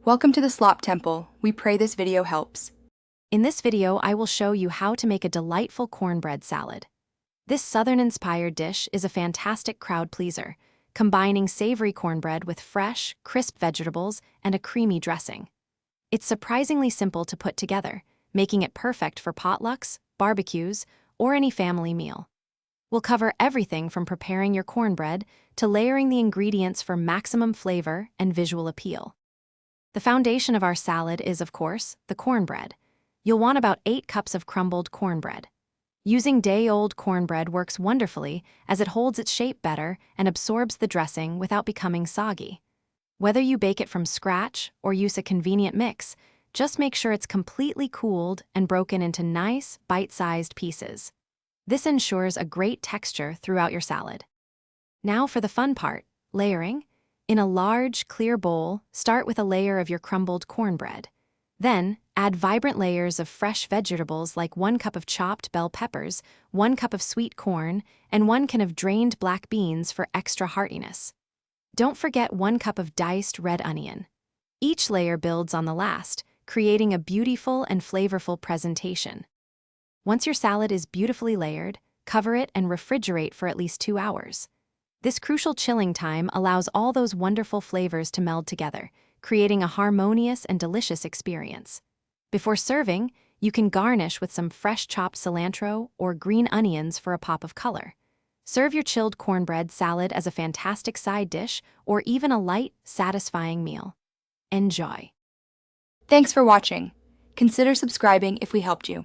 Welcome to the Slop Temple. We pray this video helps. In this video, I will show you how to make a delightful cornbread salad. This Southern-inspired dish is a fantastic crowd pleaser, combining savory cornbread with fresh, crisp vegetables and a creamy dressing. It's surprisingly simple to put together, making it perfect for potlucks, barbecues, or any family meal. We'll cover everything from preparing your cornbread to layering the ingredients for maximum flavor and visual appeal. The foundation of our salad is, of course, the cornbread. You'll want about 8 cups of crumbled cornbread. Using day-old cornbread works wonderfully as it holds its shape better and absorbs the dressing without becoming soggy. Whether you bake it from scratch or use a convenient mix, just make sure it's completely cooled and broken into nice, bite-sized pieces. This ensures a great texture throughout your salad. Now for the fun part, layering. In a large, clear bowl, start with a layer of your crumbled cornbread. Then, add vibrant layers of fresh vegetables like 1 cup of chopped bell peppers, 1 cup of sweet corn, and 1 can of drained black beans for extra heartiness. Don't forget 1 cup of diced red onion. Each layer builds on the last, creating a beautiful and flavorful presentation. Once your salad is beautifully layered, cover it and refrigerate for at least 2 hours. This crucial chilling time allows all those wonderful flavors to meld together, creating a harmonious and delicious experience. Before serving, you can garnish with some fresh chopped cilantro or green onions for a pop of color. Serve your chilled cornbread salad as a fantastic side dish or even a light, satisfying meal. Enjoy! Thanks for watching. Consider subscribing if we helped you.